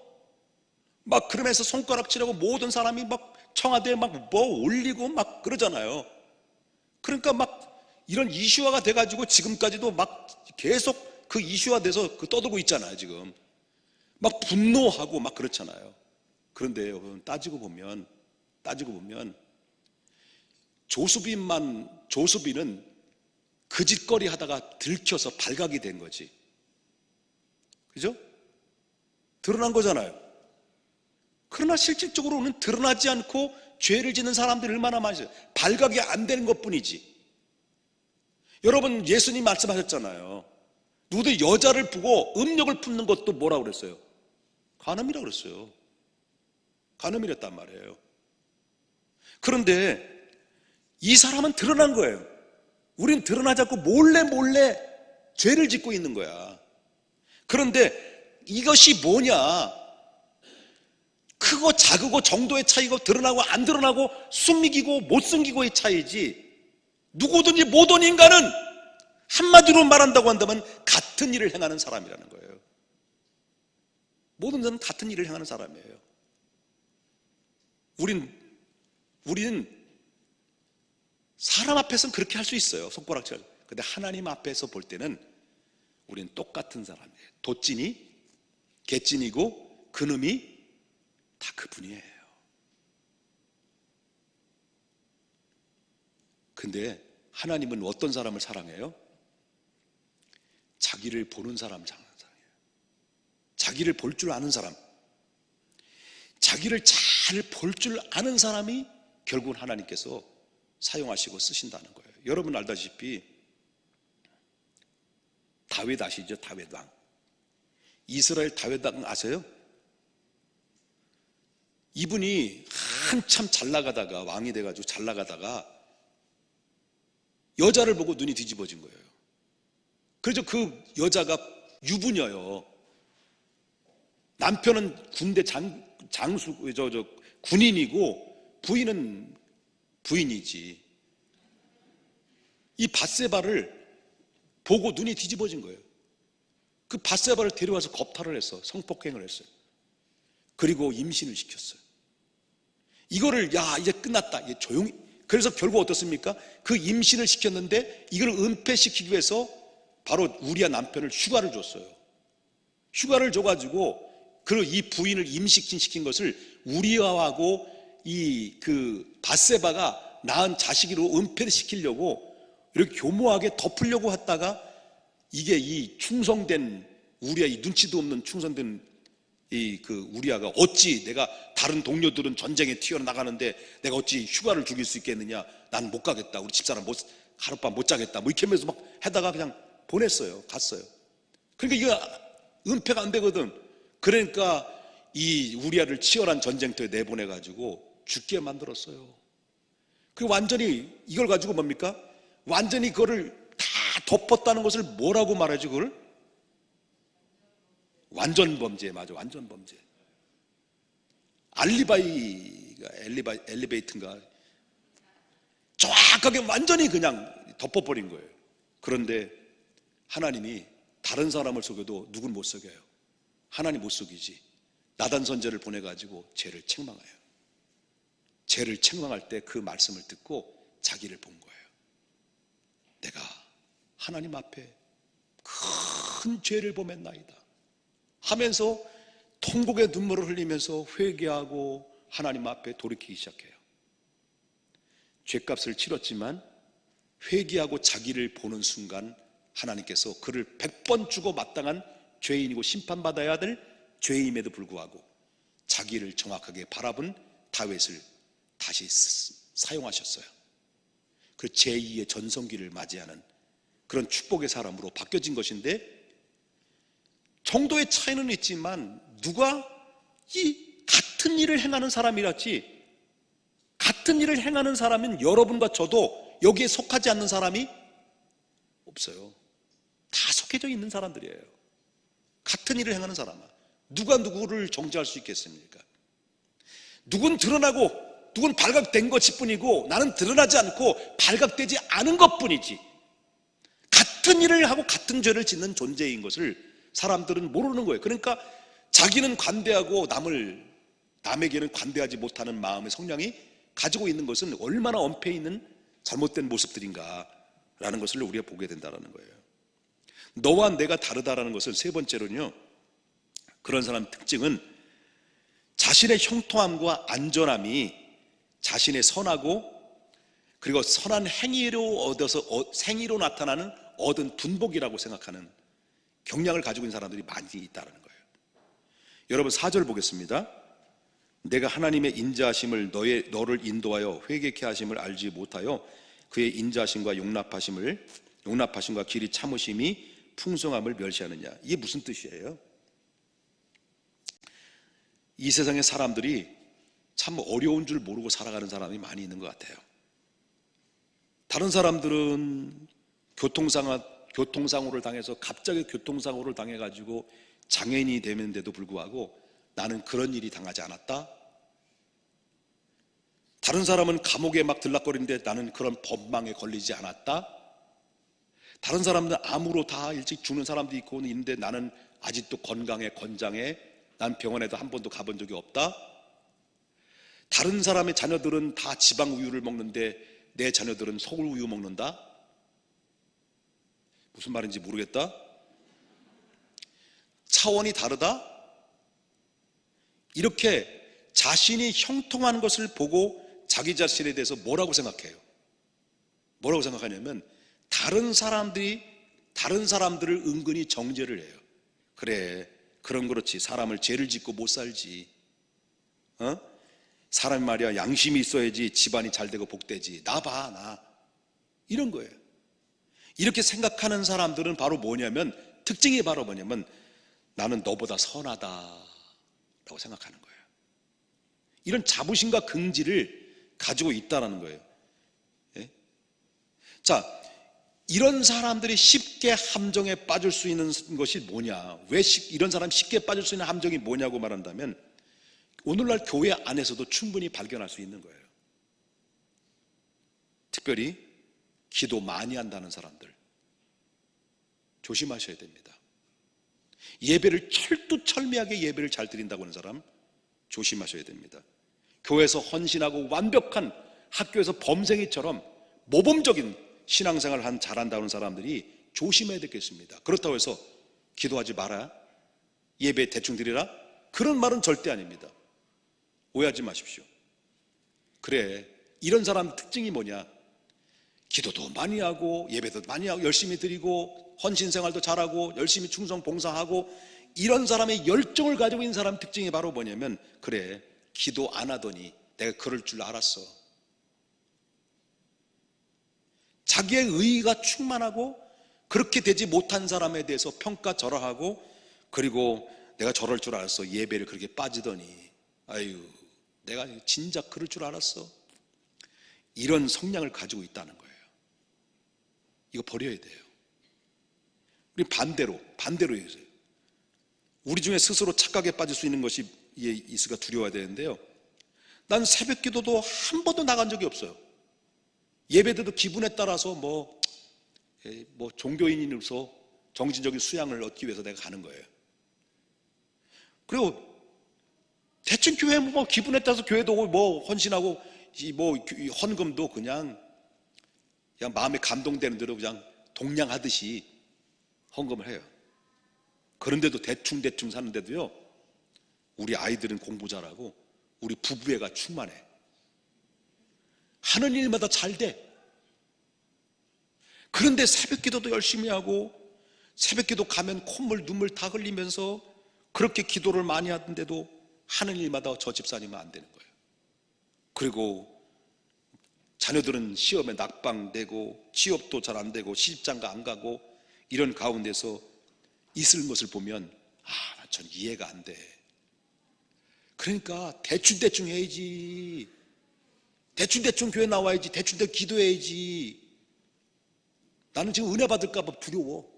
A: 막 그러면서 손가락질하고 모든 사람이 막 청와대에 막 뭐 올리고 막 그러잖아요. 그러니까 막 이런 이슈화가 돼가지고 지금까지도 막 계속 그 이슈화돼서 떠들고 있잖아요. 지금 막 분노하고 막 그렇잖아요. 그런데 여러분 따지고 보면 조수빈은 그 짓거리 하다가 들켜서 발각이 된 거지. 그죠? 드러난 거잖아요. 그러나 실질적으로는 드러나지 않고 죄를 짓는 사람들이 얼마나 많으세요. 발각이 안 되는 것뿐이지. 여러분 예수님 말씀하셨잖아요. 누구들 여자를 보고 음욕을 품는 것도 뭐라고 그랬어요? 간음이라고 그랬어요. 간음이랬단 말이에요. 그런데 이 사람은 드러난 거예요. 우린 드러나지 않고 몰래 죄를 짓고 있는 거야. 그런데 이것이 뭐냐? 크고 작고 정도의 차이고 드러나고 안 드러나고 숨기고 못 숨기고의 차이지, 누구든지 모든 인간은 한마디로 말한다고 한다면 같은 일을 행하는 사람이라는 거예요. 모든 사람은 같은 일을 행하는 사람이에요. 우리는 사람 앞에서는 그렇게 할 수 있어요. 손가락질. 근데 하나님 앞에서 볼 때는 우리는 똑같은 사람이에요. 도찐이, 개찐이고 그놈이 다 그분이에요. 근데 하나님은 어떤 사람을 사랑해요? 자기를 보는 사람을 사랑해요. 자기를 볼 줄 아는 사람, 자기를 잘 볼 줄 아는 사람이 결국은 하나님께서 사용하시고 쓰신다는 거예요. 여러분 알다시피 다윗 아시죠? 다윗 왕. 이스라엘 다윗 왕 아세요? 이분이 한참 잘 나가다가, 왕이 돼가지고 잘 나가다가 여자를 보고 눈이 뒤집어진 거예요. 그래서 그 여자가 유부녀요. 남편은 군대 군인이고 부인은 부인이지. 이 밧세바를 보고 눈이 뒤집어진 거예요. 그 밧세바를 데려와서 겁탈을 했어. 성폭행을 했어요. 그리고 임신을 시켰어요. 이거를 야 이제 끝났다, 이제 조용히. 그래서 결국 어떻습니까? 그 임신을 시켰는데 이걸 은폐시키기 위해서 바로 우리아 남편을 휴가를 줬어요. 휴가를 줘가지고 이 부인을 임신시킨 것을 우리아하고 이 그 밧세바가 낳은 자식으로 은폐를 시키려고 이렇게 교모하게 덮으려고 했다가 이게 이 충성된 우리아, 이 눈치도 없는 충성된 이 그 우리아가 어찌 내가 다른 동료들은 전쟁에 튀어나가는데 내가 어찌 휴가를 죽일 수 있겠느냐, 난 못 가겠다, 우리 집사람 하룻밤 못 자겠다, 뭐 이렇게 하면서 막 하다가 그냥 보냈어요. 갔어요. 그러니까 이거 은폐가 안 되거든. 그러니까 이 우리아를 치열한 전쟁터에 내보내가지고 죽게 만들었어요. 그 완전히 이걸 가지고 뭡니까? 완전히 그거를 다 덮었다는 것을 뭐라고 말하지? 그걸 완전 범죄. 맞아, 완전 범죄. 엘리베이트인가 정확하게 완전히 그냥 덮어버린 거예요. 그런데 하나님이 다른 사람을 속여도 누군 못 속여요. 하나님 못 속이지. 나단 선지자를 보내가지고 죄를 책망해요. 죄를 책망할 때 그 말씀을 듣고 자기를 본 거예요. 내가 하나님 앞에 큰 죄를 범했나이다 하면서 통곡의 눈물을 흘리면서 회개하고 하나님 앞에 돌이키기 시작해요. 죄값을 치렀지만 회개하고 자기를 보는 순간 하나님께서 그를 100번 주고 마땅한 죄인이고 심판받아야 될 죄임에도 불구하고 자기를 정확하게 바라본 다윗을 다시 사용하셨어요. 그 제2의 전성기를 맞이하는 그런 축복의 사람으로 바뀌어진 것인데, 정도의 차이는 있지만 누가 이 같은 일을 행하는 사람이랄지, 같은 일을 행하는 사람은 여러분과 저도 여기에 속하지 않는 사람이 없어요. 다 속해져 있는 사람들이에요. 같은 일을 행하는 사람아, 누가 누구를 정죄할 수 있겠습니까? 누군 드러나고 누군 발각된 것일 뿐이고 나는 드러나지 않고 발각되지 않은 것뿐이지, 같은 일을 하고 같은 죄를 짓는 존재인 것을 사람들은 모르는 거예요. 그러니까 자기는 관대하고 남에게는 관대하지 못하는 마음의 성량이 가지고 있는 것은 얼마나 엄폐 있는 잘못된 모습들인가라는 것을 우리가 보게 된다는 거예요. 너와 내가 다르다라는 것은 세 번째로는요, 그런 사람 특징은 자신의 형통함과 안전함이 자신의 선하고 그리고 선한 행위로 행위로 나타나는 얻은 분복이라고 생각하는 경향을 가지고 있는 사람들이 많이 있다는 거예요. 여러분 4절 보겠습니다. 내가 하나님의 인자하심을 너를 인도하여 회개케 하심을 알지 못하여 그의 인자하심과 용납하심과 길이 참으심이 풍성함을 멸시하느냐. 이게 무슨 뜻이에요? 이 세상의 사람들이 참 어려운 줄 모르고 살아가는 사람이 많이 있는 것 같아요. 다른 사람들은 교통사고를 당해서 갑자기 교통사고를 당해가지고 장애인이 되는데도 불구하고 나는 그런 일이 당하지 않았다. 다른 사람은 감옥에 막 들락거리는데 나는 그런 법망에 걸리지 않았다. 다른 사람들은 암으로 다 일찍 죽는 사람도 있고 있는데 나는 아직도 건강해, 건장해, 난 병원에도 한 번도 가본 적이 없다. 다른 사람의 자녀들은 다 지방우유를 먹는데 내 자녀들은 서울우유 먹는다. 무슨 말인지 모르겠다. 차원이 다르다. 이렇게 자신이 형통한 것을 보고 자기 자신에 대해서 뭐라고 생각해요? 뭐라고 생각하냐면 다른 사람들을 은근히 정죄를 해요. 그래, 그럼 그렇지, 사람을 죄를 짓고 못 살지. 사람이 말이야 양심이 있어야지 집안이 잘 되고 복되지. 나 봐, 나. 이런 거예요. 이렇게 생각하는 사람들은 바로 뭐냐면, 특징이 바로 뭐냐면 나는 너보다 선하다라고 생각하는 거예요. 이런 자부심과 긍지를 가지고 있다는 거예요. 예? 자, 이런 사람들이 쉽게 함정에 빠질 수 있는 것이 뭐냐? 왜 이런 사람이 쉽게 빠질 수 있는 함정이 뭐냐고 말한다면 오늘날 교회 안에서도 충분히 발견할 수 있는 거예요. 특별히 기도 많이 한다는 사람들 조심하셔야 됩니다. 예배를 철두철미하게 예배를 잘 드린다고 하는 사람 조심하셔야 됩니다. 교회에서 헌신하고 완벽한, 학교에서 범생이처럼 모범적인 신앙생활을 잘한다는 사람들이 조심해야 되겠습니다. 그렇다고 해서 기도하지 마라, 예배 대충 드리라, 그런 말은 절대 아닙니다. 오해하지 마십시오. 그래, 이런 사람 특징이 뭐냐? 기도도 많이 하고 예배도 많이 하고 열심히 드리고 헌신생활도 잘하고 열심히 충성 봉사하고, 이런 사람의 열정을 가지고 있는 사람 특징이 바로 뭐냐면, 그래, 기도 안 하더니 내가 그럴 줄 알았어. 자기의 의의가 충만하고 그렇게 되지 못한 사람에 대해서 평가절하하고, 그리고 내가 저럴 줄 알았어, 예배를 그렇게 빠지더니, 아유 내가 진작 그럴 줄 알았어, 이런 성향을 가지고 있다는 거예요. 이거 버려야 돼요. 우리 반대로 해주세요. 우리 중에 스스로 착각에 빠질 수 있는 것이 있을까 두려워야 되는데요, 난 새벽 기도도 한 번도 나간 적이 없어요. 예배도 기분에 따라서 뭐 종교인으로서 정신적인 수양을 얻기 위해서 내가 가는 거예요. 그리고 대충 교회 뭐 기분에 따라서 교회도 뭐 헌신하고 뭐 헌금도 그냥 마음에 감동되는 대로 그냥 동냥하듯이 헌금을 해요. 그런데도 대충 사는데도요, 우리 아이들은 공부 잘하고 우리 부부애가 충만해. 하는 일마다 잘 돼. 그런데 새벽 기도도 열심히 하고, 새벽 기도 가면 콧물 눈물 다 흘리면서 그렇게 기도를 많이 하던데도 하는 일마다 저 집사님은 안 되는 거예요. 그리고 자녀들은 시험에 낙방되고 취업도 잘 안 되고 시집장가 안 가고, 이런 가운데서 있을 것을 보면 전 이해가 안 돼. 그러니까 대충 해야지, 대충 교회 나와야지, 대충 기도해야지, 나는 지금 은혜 받을까 봐 두려워.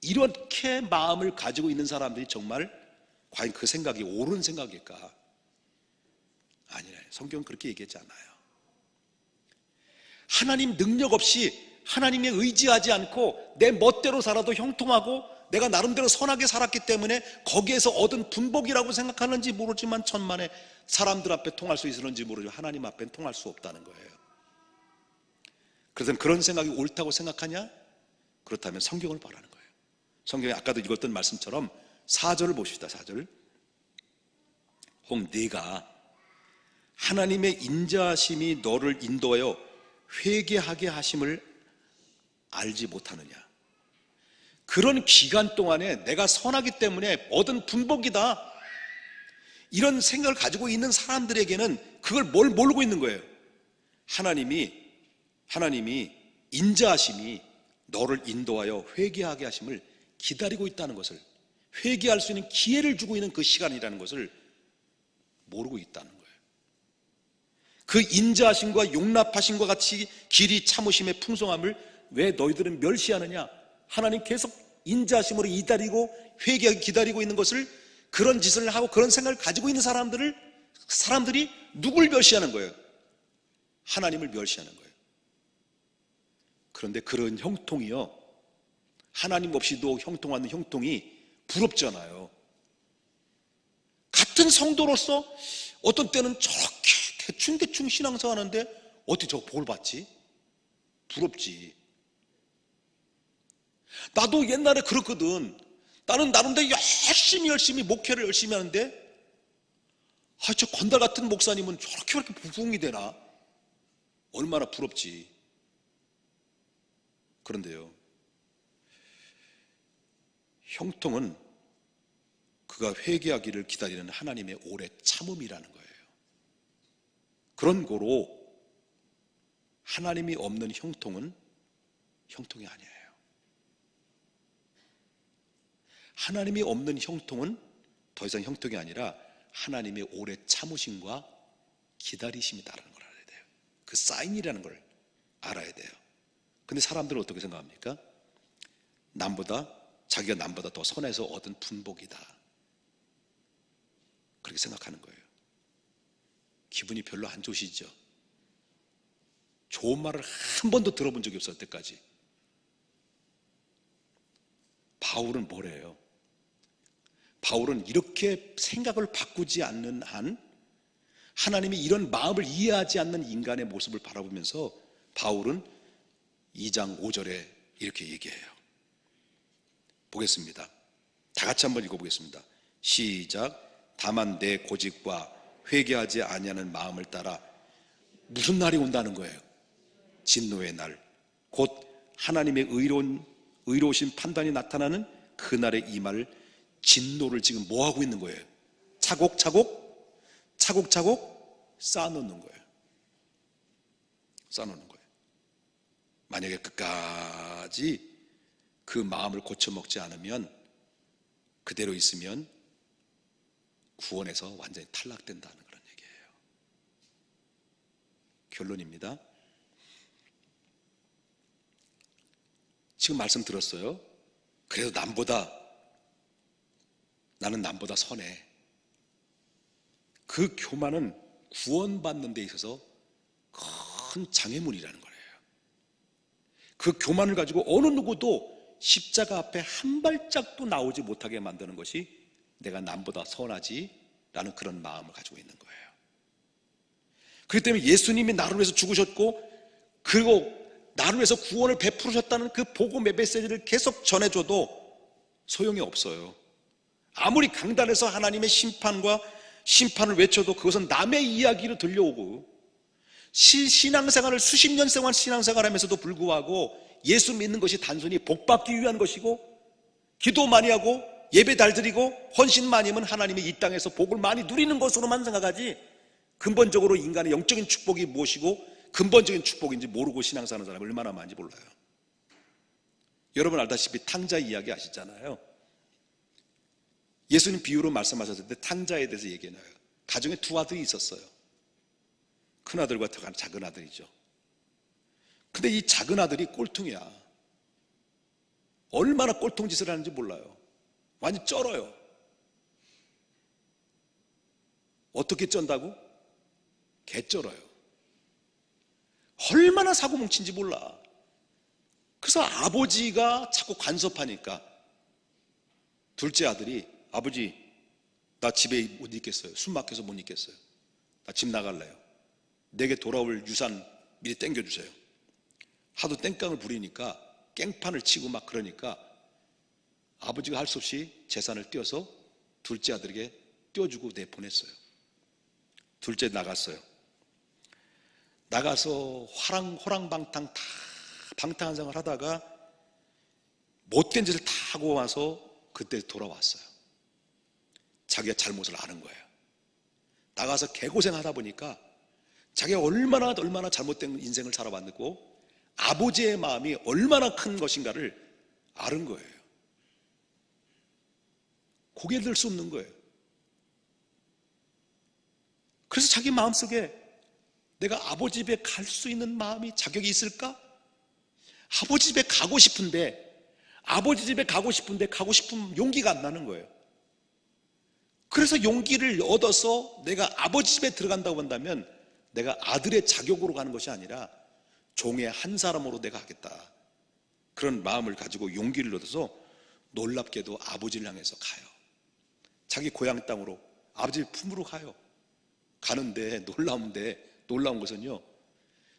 A: 이렇게 마음을 가지고 있는 사람들이 정말 과연 그 생각이 옳은 생각일까? 아니래. 성경은 그렇게 얘기하지 않아요. 하나님 능력 없이 하나님에 의지하지 않고 내 멋대로 살아도 형통하고 내가 나름대로 선하게 살았기 때문에 거기에서 얻은 분복이라고 생각하는지 모르지만, 천만에 사람들 앞에 통할 수 있을는지 모르지만 하나님 앞에는 통할 수 없다는 거예요. 그래서 그런 생각이 옳다고 생각하냐? 그렇다면 성경을 보라는 거예요. 성경에 아까도 읽었던 말씀처럼 4절을 보십시다. 4절. 혹 네가 하나님의 인자하심이 너를 인도하여 회개하게 하심을 알지 못하느냐? 그런 기간 동안에 내가 선하기 때문에 얻은 분복이다, 이런 생각을 가지고 있는 사람들에게는 그걸 뭘 모르고 있는 거예요. 하나님이 인자하심이 너를 인도하여 회개하게 하심을 기다리고 있다는 것을, 회개할 수 있는 기회를 주고 있는 그 시간이라는 것을 모르고 있다는 거예요. 그 인자하심과 용납하심과 같이 길이 참으심의 풍성함을 왜 너희들은 멸시하느냐? 하나님 계속 인자하심으로 기다리고 회개하게 기다리고 있는 것을, 그런 짓을 하고 그런 생각을 가지고 있는 사람들이 누굴 멸시하는 거예요? 하나님을 멸시하는 거예요. 그런데 그런 형통이요, 하나님 없이도 형통하는 형통이 부럽잖아요. 같은 성도로서 어떤 때는 저렇게 대충 신앙생활 하는데 어떻게 저 복을 받지? 부럽지. 나도 옛날에 그렇거든. 나는 나름대로 열심히 목회를 열심히 하는데, 저 건달 같은 목사님은 저렇게 부흥이 되나? 얼마나 부럽지. 그런데요, 형통은 그가 회개하기를 기다리는 하나님의 오래 참음이라는 거예요. 그런 고로 하나님이 없는 형통은 형통이 아니에요. 하나님이 없는 형통은 더 이상 형통이 아니라 하나님의 오래 참으심과 기다리심이다라는 걸 알아야 돼요. 그 사인이라는 걸 알아야 돼요. 근데 사람들은 어떻게 생각합니까? 자기가 남보다 더 선해서 얻은 분복이다, 그렇게 생각하는 거예요. 기분이 별로 안 좋으시죠? 좋은 말을 한 번도 들어본 적이 없어요, 때까지. 바울은 뭐래요? 바울은 이렇게 생각을 바꾸지 않는 한, 하나님이 이런 마음을 이해하지 않는 인간의 모습을 바라보면서 바울은 2장 5절에 이렇게 얘기해요. 보겠습니다. 다 같이 한번 읽어보겠습니다. 시작. 다만 내 고집과 회개하지 아니하는 마음을 따라 무슨 날이 온다는 거예요? 진노의 날, 곧 하나님의 의로우신 판단이 나타나는 그날에 임할 진노를 지금 뭐 하고 있는 거예요? 차곡차곡 쌓아놓는 거예요. 쌓아놓는 거예요. 만약에 끝까지 그 마음을 고쳐먹지 않으면, 그대로 있으면 구원에서 완전히 탈락된다는 그런 얘기예요. 결론입니다. 지금 말씀 들었어요. 그래도 나는 남보다 선해. 그 교만은 구원받는 데 있어서 큰 장애물이라는 거예요. 그 교만을 가지고 어느 누구도 십자가 앞에 한 발짝도 나오지 못하게 만드는 것이 내가 남보다 선하지 라는 그런 마음을 가지고 있는 거예요. 그렇기 때문에 예수님이 나를 위해서 죽으셨고, 그리고 나를 위해서 구원을 베푸셨다는 그 복음의 메시지를 계속 전해줘도 소용이 없어요. 아무리 강단에서 하나님의 심판을 외쳐도 그것은 남의 이야기로 들려오고, 신앙생활을 수십 년 동안 신앙생활하면서도 불구하고 예수 믿는 것이 단순히 복받기 위한 것이고, 기도 많이 하고 예배 잘 드리고 헌신 많이 하면 하나님이 이 땅에서 복을 많이 누리는 것으로만 생각하지, 근본적으로 인간의 영적인 축복이 무엇이고 근본적인 축복인지 모르고 신앙사는 사람이 얼마나 많은지 몰라요. 여러분 알다시피 탕자 이야기 아시잖아요. 예수님 비유로 말씀하셨을 때 탕자에 대해서 얘기해요. 가정에 두 아들이 있었어요. 큰 아들과 작은 아들이죠. 근데 이 작은 아들이 꼴통이야. 얼마나 꼴통짓을 하는지 몰라요. 완전 쩔어요. 어떻게 쩐다고? 개쩔어요. 얼마나 사고 뭉친지 몰라. 그래서 아버지가 자꾸 간섭하니까 둘째 아들이, 아버지 나 집에 못 있겠어요. 숨 막혀서 못 있겠어요. 나 집 나갈래요. 내게 돌아올 유산 미리 땡겨주세요. 하도 땡깡을 부리니까 깽판을 치고 막 그러니까 아버지가 할 수 없이 재산을 떼어서 둘째 아들에게 떼어주고 내보냈어요. 둘째 나갔어요. 나가서 호랑방탕 다 방탕한 생활 하다가 못된 짓을 다 하고 와서 그때 돌아왔어요. 자기가 잘못을 아는 거예요. 나가서 개고생하다 보니까 자기가 얼마나 잘못된 인생을 살아왔고 아버지의 마음이 얼마나 큰 것인가를 아는 거예요. 고개 들 수 없는 거예요. 그래서 자기 마음속에 내가 아버지 집에 갈 수 있는 마음이 자격이 있을까? 아버지 집에 가고 싶은데 가고 싶은 용기가 안 나는 거예요. 그래서 용기를 얻어서 내가 아버지 집에 들어간다고 한다면 내가 아들의 자격으로 가는 것이 아니라 종의 한 사람으로 내가 하겠다, 그런 마음을 가지고 용기를 얻어서 놀랍게도 아버지를 향해서 가요. 자기 고향 땅으로 아버지 품으로 가요. 가는데 놀라운 것은요,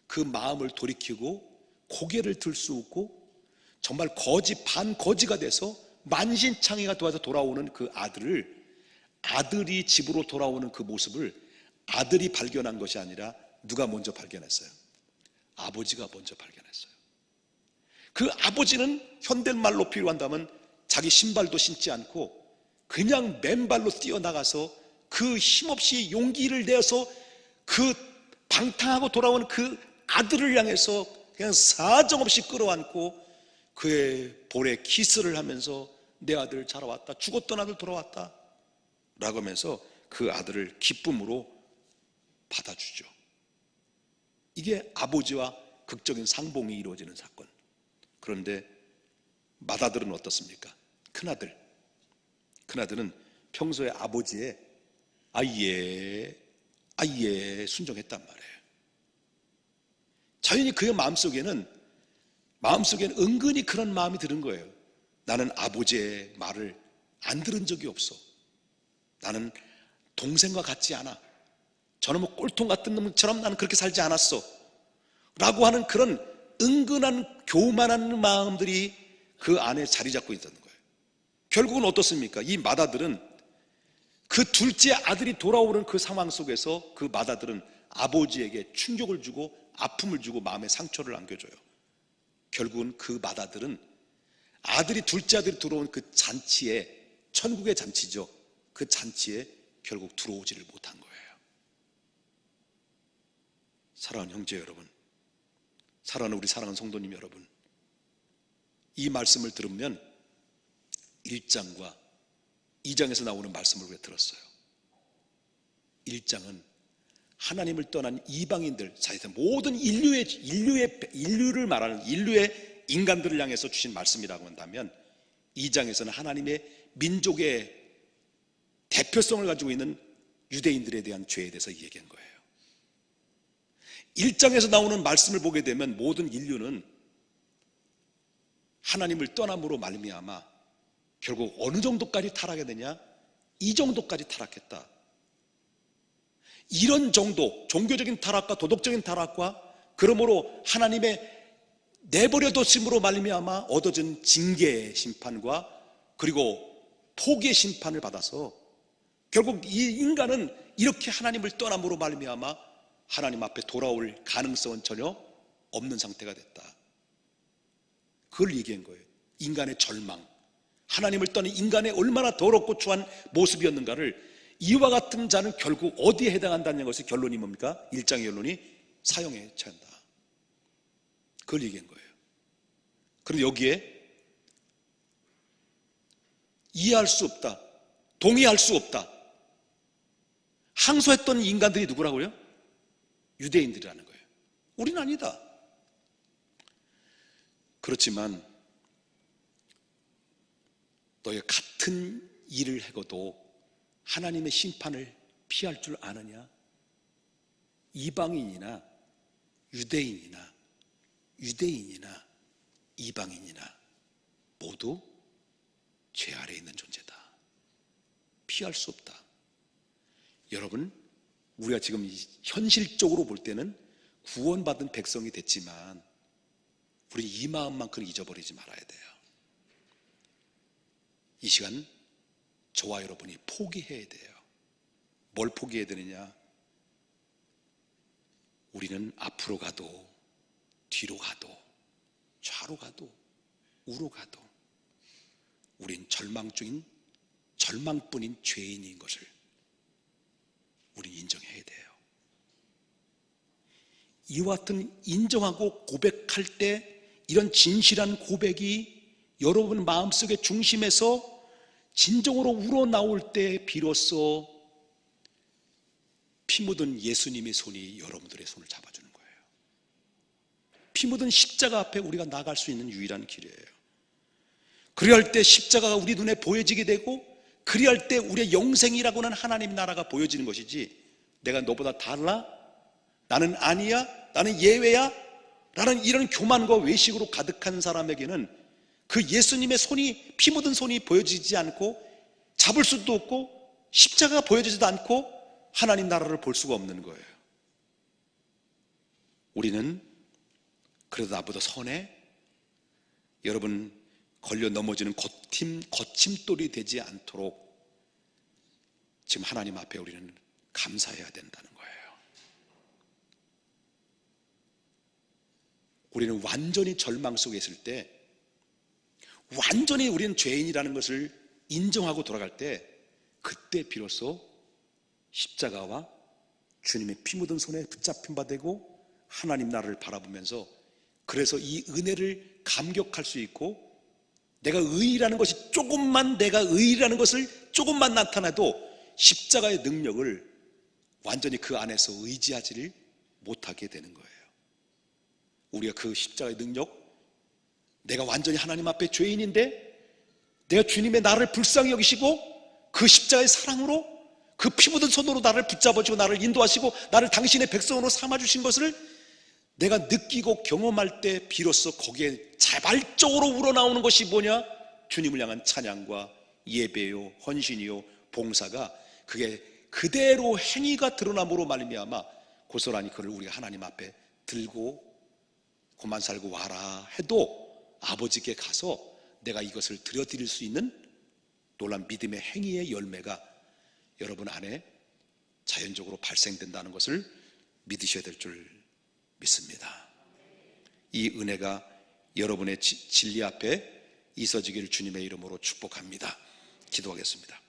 A: 그 마음을 돌이키고 고개를 들 수 없고 정말 반거지가 돼서 만신창이가 되어서 돌아오는 그 아들이 집으로 돌아오는 그 모습을 아들이 발견한 것이 아니라 누가 먼저 발견했어요? 아버지가 먼저 발견했어요. 그 아버지는 현대말로 필요한다면 자기 신발도 신지 않고 그냥 맨발로 뛰어나가서 그 힘없이 용기를 내서 그 방탕하고 돌아온 그 아들을 향해서 그냥 사정없이 끌어안고 그의 볼에 키스를 하면서 내 아들 자라왔다, 죽었던 아들 돌아왔다 라고 하면서 그 아들을 기쁨으로 받아주죠. 이게 아버지와 극적인 상봉이 이루어지는 사건. 그런데 맏아들은 어떻습니까? 큰아들은 평소에 아버지의 아예 순종했단 말이에요. 자연히 그의 마음속에는 은근히 그런 마음이 드는 거예요. 나는 아버지의 말을 안 들은 적이 없어. 나는 동생과 같지 않아. 저는 뭐 꼴통 같은 놈처럼 나는 그렇게 살지 않았어 라고 하는 그런 은근한 교만한 마음들이 그 안에 자리 잡고 있다는 거예요. 결국은 어떻습니까? 이 맏아들은 그 둘째 아들이 돌아오는 그 상황 속에서 그 맏아들은 아버지에게 충격을 주고 아픔을 주고 마음에 상처를 안겨줘요. 결국은 그 맏아들은 둘째 아들이 들어온 그 잔치에, 천국의 잔치죠, 그 잔치에 결국 들어오지를 못한 거예요. 사랑하는 형제 여러분, 사랑하는 우리 사랑하는 성도님 여러분, 이 말씀을 들으면 1장과 2장에서 나오는 말씀을 왜 들었어요? 1장은 하나님을 떠난 이방인들, 사실상 모든 인류를 말하는 인류의 인간들을 향해서 주신 말씀이라고 한다면 2장에서는 하나님의 민족의 대표성을 가지고 있는 유대인들에 대한 죄에 대해서 얘기한 거예요. 1장에서 나오는 말씀을 보게 되면 모든 인류는 하나님을 떠남으로 말미암아 결국 어느 정도까지 타락했느냐? 이 정도까지 타락했다. 이런 정도, 종교적인 타락과 도덕적인 타락과 그러므로 하나님의 내버려 뒀음으로 말미암아 얻어진 징계의 심판과 그리고 포기의 심판을 받아서 결국 이 인간은 이렇게 하나님을 떠남으로 말미암아 하나님 앞에 돌아올 가능성은 전혀 없는 상태가 됐다. 그걸 얘기한 거예요. 인간의 절망, 하나님을 떠난 인간의 얼마나 더럽고 추한 모습이었는가를 이와 같은 자는 결국 어디에 해당한다는 것의 결론이 뭡니까? 1장의 결론이 사형에 처한다. 그걸 얘기한 거예요. 그런데 여기에 이해할 수 없다, 동의할 수 없다, 항소했던 인간들이 누구라고요? 유대인들이라는 거예요. 우리는 아니다. 그렇지만 너희가 같은 일을 해도 하나님의 심판을 피할 줄 아느냐? 이방인이나 유대인이나 이방인이나 모두 죄 아래에 있는 존재다. 피할 수 없다. 여러분, 우리가 지금 현실적으로 볼 때는 구원받은 백성이 됐지만 우리 이 마음만큼 잊어버리지 말아야 돼요. 이 시간 저와 여러분이 포기해야 돼요. 뭘 포기해야 되느냐? 우리는 앞으로 가도 뒤로 가도 좌로 가도 우로 가도 우린 절망뿐인 죄인인 것을 우린 인정해야 돼요. 이와 같은 인정하고 고백할 때 이런 진실한 고백이 여러분 마음속의 중심에서 진정으로 우러나올 때 비로소 피 묻은 예수님의 손이 여러분들의 손을 잡아주는 거예요. 피 묻은 십자가 앞에 우리가 나갈 수 있는 유일한 길이에요. 그리할 때 십자가가 우리 눈에 보여지게 되고 그리할 때 우리의 영생이라고 하는 하나님 나라가 보여지는 것이지, 내가 너보다 달라? 나는 아니야? 나는 예외야? 라는 이런 교만과 외식으로 가득한 사람에게는 그 예수님의 손이, 피 묻은 손이 보여지지 않고 잡을 수도 없고 십자가가 보여지지도 않고 하나님 나라를 볼 수가 없는 거예요. 우리는 그래도 나보다 선해? 여러분, 걸려 넘어지는 거침돌이 되지 않도록 지금 하나님 앞에 우리는 감사해야 된다는 거예요. 우리는 완전히 절망 속에 있을 때, 완전히 우리는 죄인이라는 것을 인정하고 돌아갈 때, 그때 비로소 십자가와 주님의 피 묻은 손에 붙잡힌 바 되고 하나님 나라를 바라보면서, 그래서 이 은혜를 감격할 수 있고, 내가 의의라는 것이 내가 의의라는 것을 조금만 나타나도 십자가의 능력을 완전히 그 안에서 의지하지를 못하게 되는 거예요. 우리가 그 십자가의 능력, 내가 완전히 하나님 앞에 죄인인데 내가 주님의 나를 불쌍히 여기시고 그 십자가의 사랑으로 그 피 묻은 손으로 나를 붙잡아주고 나를 인도하시고 나를 당신의 백성으로 삼아주신 것을 내가 느끼고 경험할 때 비로소 거기에 자발적으로 우러나오는 것이 뭐냐? 주님을 향한 찬양과 예배요, 헌신이요, 봉사가 그게 그대로 행위가 드러남으로 말미암아 고스란히 그를 우리가 하나님 앞에 들고 고만 살고 와라 해도 아버지께 가서 내가 이것을 드려드릴 수 있는 놀란 믿음의 행위의 열매가 여러분 안에 자연적으로 발생된다는 것을 믿으셔야 될 줄 믿습니다. 이 은혜가 여러분의 진리 앞에 있어지기를 주님의 이름으로 축복합니다. 기도하겠습니다.